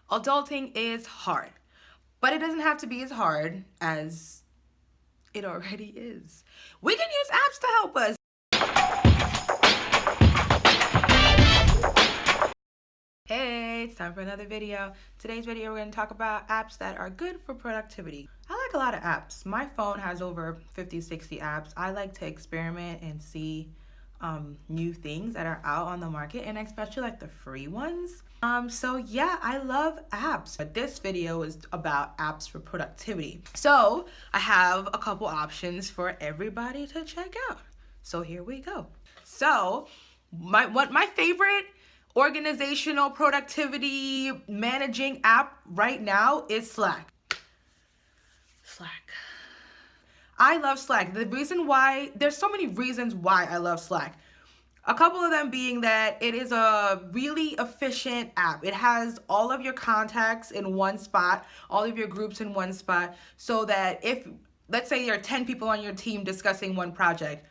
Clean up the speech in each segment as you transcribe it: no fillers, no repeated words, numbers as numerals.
Adulting is hard, but it doesn't have to be as hard as it already is. We can use apps to help us. Hey, it's time for another video. Today's video, we're going to talk about apps that are good for productivity. I like a lot of apps. My phone has over 50, 60 apps. I like to experiment and see new things that are out on the market, and especially like the free ones. So yeah, I love apps. But this video is about apps for productivity. So I have a couple options for everybody to check out. So here we go. So my favorite organizational productivity managing app right now is Slack. I love Slack. The reason why, there's so many reasons why I love Slack. A couple of them being that it is a really efficient app. It has all of your contacts in one spot, all of your groups in one spot, so that if, let's say there are 10 people on your team discussing one project,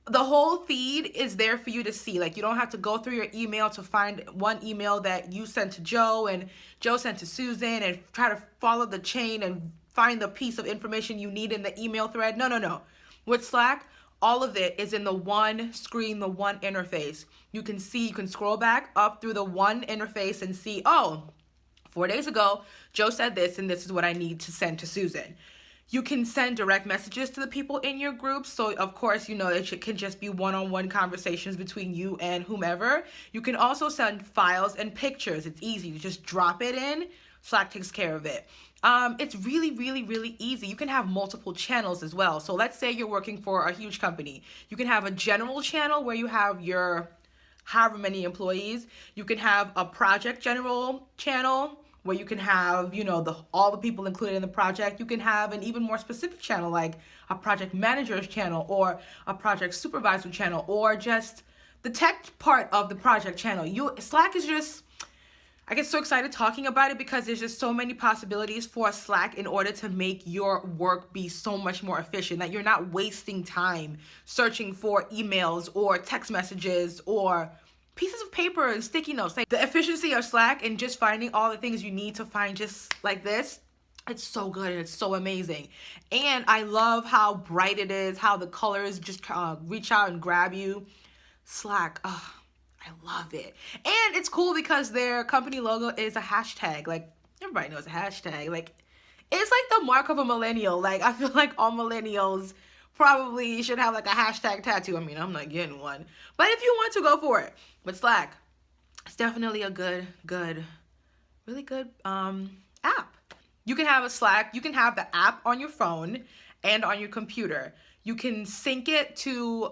the whole feed is there for you to see. Like, you don't have to go through your email to find one email that you sent to Joe and Joe sent to Susan and try to follow the chain and find the piece of information you need in the email thread. No. With Slack, all of it is in the one screen, the one interface. You can see, you can scroll back up through the one interface and see, oh, 4 days ago, Joe said this, and this is what I need to send to Susan. You can send direct messages to the people in your group. So of course, you know, it can just be one-on-one conversations between you and whomever. You can also send files and pictures. It's easy. You just drop it in. Slack takes care of it. It's really easy. You can have multiple channels as well. So let's say you're working for a huge company. You can have a general channel where you have your however many employees. You can have a project general channel where you can have, you know, all the people included in the project. You can have an even more specific channel, like a project manager's channel or a project supervisor channel, or just the tech part of the project channel. Slack is just, I get so excited talking about it because there's just so many possibilities for Slack in order to make your work be so much more efficient, that you're not wasting time searching for emails or text messages or pieces of paper and sticky notes. Like, the efficiency of Slack and just finding all the things you need to find just like this, it's so good and it's so amazing. And I love how bright it is, how the colors just reach out and grab you. Slack, I love it. And it's cool because their company logo is a hashtag. Like, everybody knows a hashtag. Like, it's like the mark of a millennial. Like, I feel like all millennials probably should have like a hashtag tattoo. I mean, I'm not getting one, but if you want to, go for it. With Slack, it's definitely a really good app. You can have a Slack, you can have the app on your phone and on your computer. You can sync it to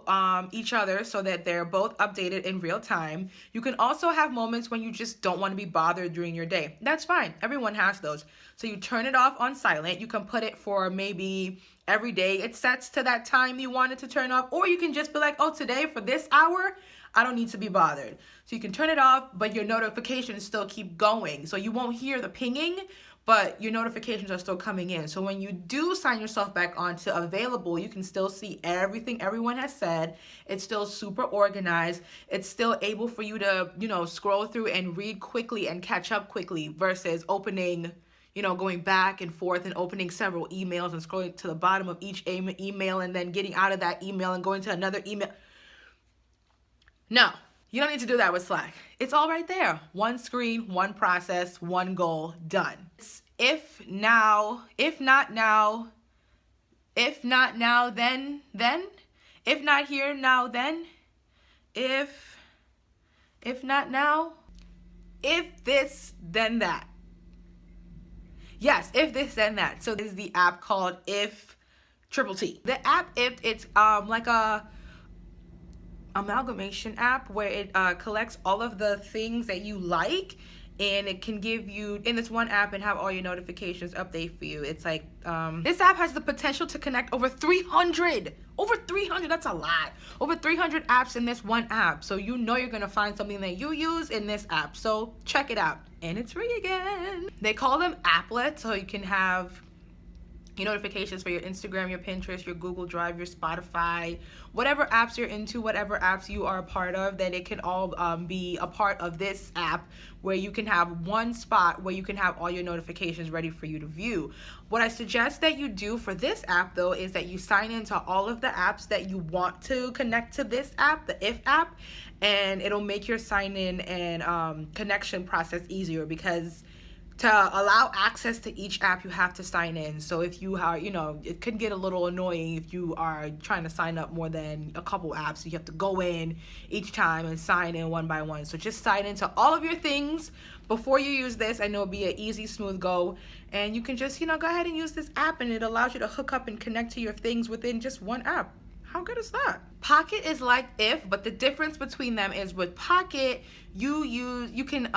each other so that they're both updated in real time. You can also have moments when you just don't want to be bothered during your day. That's fine. Everyone has those. So you turn it off on silent. You can put it for maybe every day. It sets to that time you want it to turn off. Or you can just be like, oh, today for this hour, I don't need to be bothered. So you can turn it off, but your notifications still keep going. So you won't hear the pinging, but your notifications are still coming in. So when you do sign yourself back on to available, you can still see everything everyone has said. It's still super organized. It's still able for you to, you know, scroll through and read quickly and catch up quickly versus opening, you know, going back and forth and opening several emails and scrolling to the bottom of each email and then getting out of that email and going to another email. No, you don't need to do that with Slack. It's all right there. One screen, one process, one goal, done. If not now, then. If not here, now, then. If not now, if this, then that. Yes, if this, then that. So this is the app called If Triple T. The app If, it's like a amalgamation app where it collects all of the things that you like, and it can give you in this one app and have all your notifications update for you. It's like this app has the potential to connect over 300, that's a lot, over 300 apps in this one app. So you know you're gonna find something that you use in this app. So check it out. And it's free again. They call them applets, so you can have your notifications for your Instagram, your Pinterest, your Google Drive, your Spotify, whatever apps you're into, whatever apps you are a part of, then it can all be a part of this app where you can have one spot where you can have all your notifications ready for you to view. What I suggest that you do for this app though is that you sign into all of the apps that you want to connect to this app, the If app, and it'll make your sign in and connection process easier, because to allow access to each app, you have to sign in. So if you are, it could get a little annoying if you are trying to sign up more than a couple apps. You have to go in each time and sign in one by one. So just sign into all of your things before you use this. I know it'll be an easy, smooth go. And you can just, go ahead and use this app, and it allows you to hook up and connect to your things within just one app. How good is that? Pocket is like If, but the difference between them is with Pocket, you can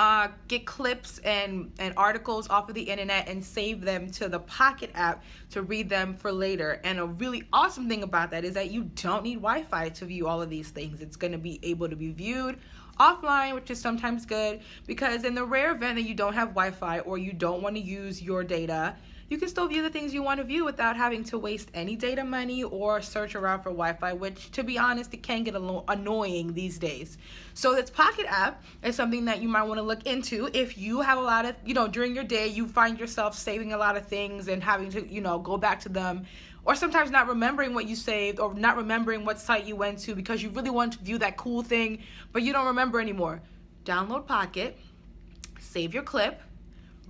get clips and articles off of the internet and save them to the Pocket app to read them for later. And a really awesome thing about that is that you don't need Wi-Fi to view all of these things. It's going to be able to be viewed offline, which is sometimes good, because in the rare event that you don't have Wi-Fi or you don't want to use your data, you can still view the things you want to view without having to waste any data money or search around for Wi-Fi, which, to be honest, it can get a little annoying these days. So this Pocket app is something that you might want to look into if you have a lot of, during your day, you find yourself saving a lot of things and having to, go back to them, or sometimes not remembering what you saved or not remembering what site you went to because you really want to view that cool thing, but you don't remember anymore. Download Pocket, save your clip,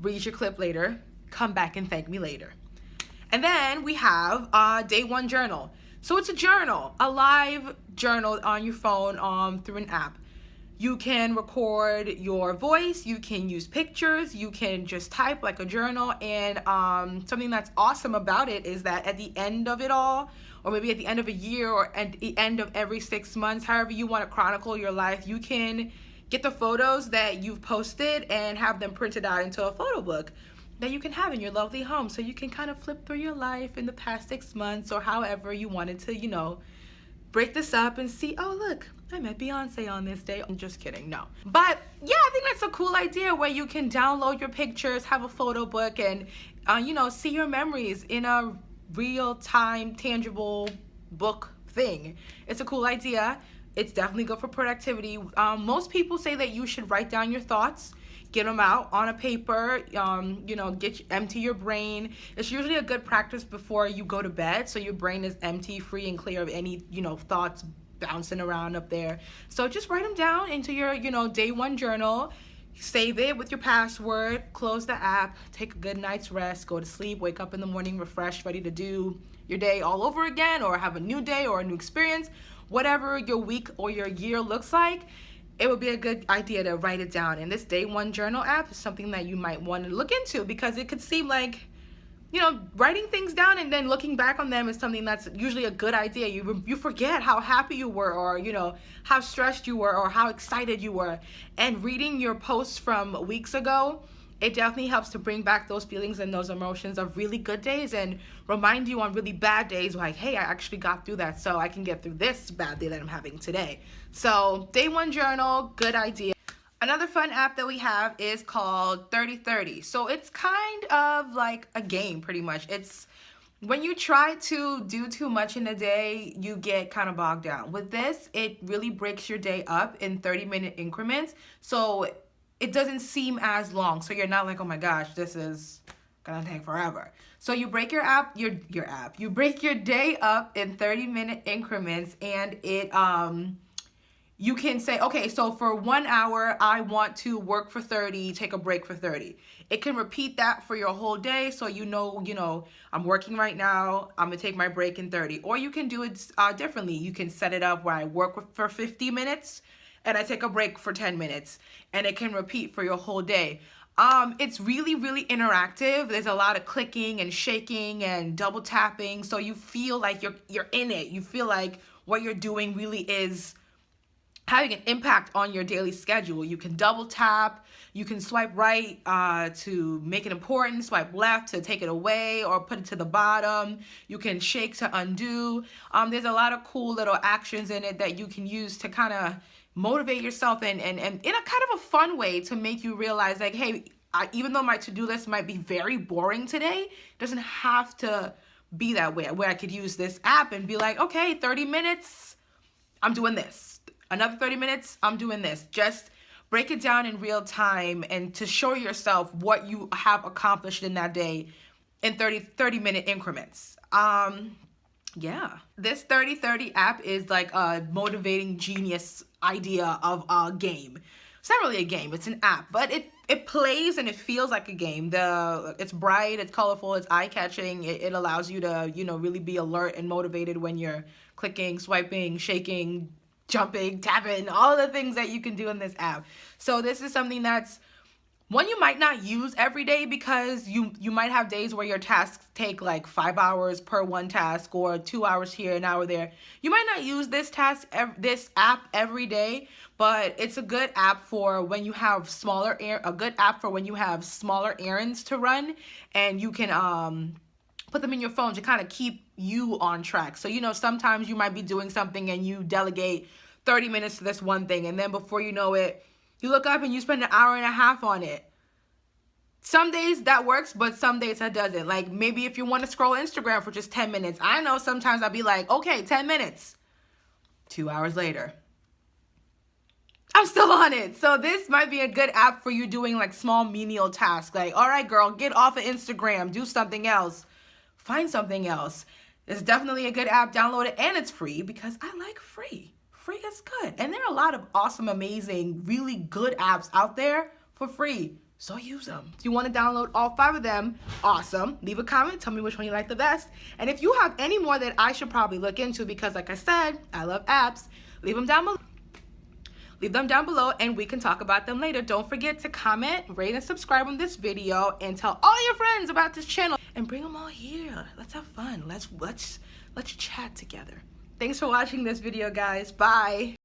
read your clip later, come back and thank me later. And then we have DayOne Journal. So it's a journal, a live journal on your phone through an app. You can record your voice, you can use pictures, you can just type like a journal, and something that's awesome about it is that at the end of it all, or maybe at the end of a year, or at the end of every 6 months, however you want to chronicle your life, you can get the photos that you've posted and have them printed out into a photo book that you can have in your lovely home. So you can kind of flip through your life in the past 6 months, or however you wanted to, break this up and see, oh, look, I met Beyonce on this day. I'm just kidding, no. But yeah, I think that's a cool idea where you can download your pictures, have a photo book, and, see your memories in a real-time, tangible book thing. It's a cool idea. It's definitely good for productivity. Most people say that you should write down your thoughts, get them out on a paper, empty your brain. It's usually a good practice before you go to bed, so your brain is empty, free and clear of any, thoughts bouncing around up there. So just write them down into your, DayOne journal, save it with your password, close the app, take a good night's rest, go to sleep, wake up in the morning refreshed, ready to do your day all over again, or have a new day or a new experience. Whatever your week or your year looks like, it would be a good idea to write it down. And this DayOne Journal app is something that you might want to look into, because it could seem like, writing things down and then looking back on them is something that's usually a good idea. You forget how happy you were, or, how stressed you were, or how excited you were. And reading your posts from weeks ago, it definitely helps to bring back those feelings and those emotions of really good days and remind you on really bad days, like, hey, I actually got through that, so I can get through this bad day that I'm having today. So DayOne Journal, good idea. Another fun app that we have is called 30/30. So it's kind of like a game, pretty much. It's when you try to do too much in a day, you get kind of bogged down. With this, it really breaks your day up in 30-minute increments. So it doesn't seem as long. So you're not like, oh my gosh, this is gonna take forever. So you break you break your day up in 30-minute increments, and it you can say, okay, so for 1 hour, I want to work for 30, take a break for 30. It can repeat that for your whole day, so I'm working right now, I'm gonna take my break in 30. Or you can do it differently. You can set it up where I work for 50 minutes, and I take a break for 10 minutes, and it can repeat for your whole day. It's really, really interactive. There's a lot of clicking and shaking and double tapping, so you feel like you're in it. You feel like what you're doing really is having an impact on your daily schedule. You can double tap, you can swipe right to make it important, swipe left to take it away or put it to the bottom. You can shake to undo. There's a lot of cool little actions in it that you can use to kind of motivate yourself and in a kind of a fun way to make you realize, like, hey, even though my to-do list might be very boring today, it doesn't have to be that way, where I could use this app and be like, okay, 30 minutes, I'm doing this. Another 30 minutes, I'm doing this. Just break it down in real time and to show yourself what you have accomplished in that day in 30-minute increments. Yeah. This 30-30 app is like a motivating genius idea of a game. It's not really a game, it's an app, but it plays and it feels like a game. It's bright, it's colorful, it's eye-catching. It allows you to, really be alert and motivated when you're clicking, swiping, shaking, jumping, tapping, all the things that you can do in this app. So this is something that's one you might not use every day, because you might have days where your tasks take like 5 hours per one task, or 2 hours here, an hour there. You might not use this app every day, but it's a good app for when you have smaller errands to run, and you can put them in your phone to kind of keep you on track. So, sometimes you might be doing something and you delegate 30 minutes to this one thing, and then before you know it, you look up and you spend an hour and a half on it. Some days that works, but some days that doesn't. Like maybe if you want to scroll Instagram for just 10 minutes. I know sometimes I'll be like, okay, 10 minutes. 2 hours later, I'm still on it. So this might be a good app for you doing like small menial tasks. Like, all right, girl, get off of Instagram, do something else, find something else. It's definitely a good app. Download it, and it's free, because I like free. Free is good. And there are a lot of awesome, amazing, really good apps out there for free. So use them. If you want to download all 5 of them, awesome. Leave a comment. Tell me which one you like the best. And if you have any more that I should probably look into, because like I said, I love apps, leave them down below. Leave them down below and we can talk about them later. Don't forget to comment, rate, and subscribe on this video, and tell all your friends about this channel, and bring them all here. Let's have fun. Let's chat together. Thanks for watching this video, guys. Bye.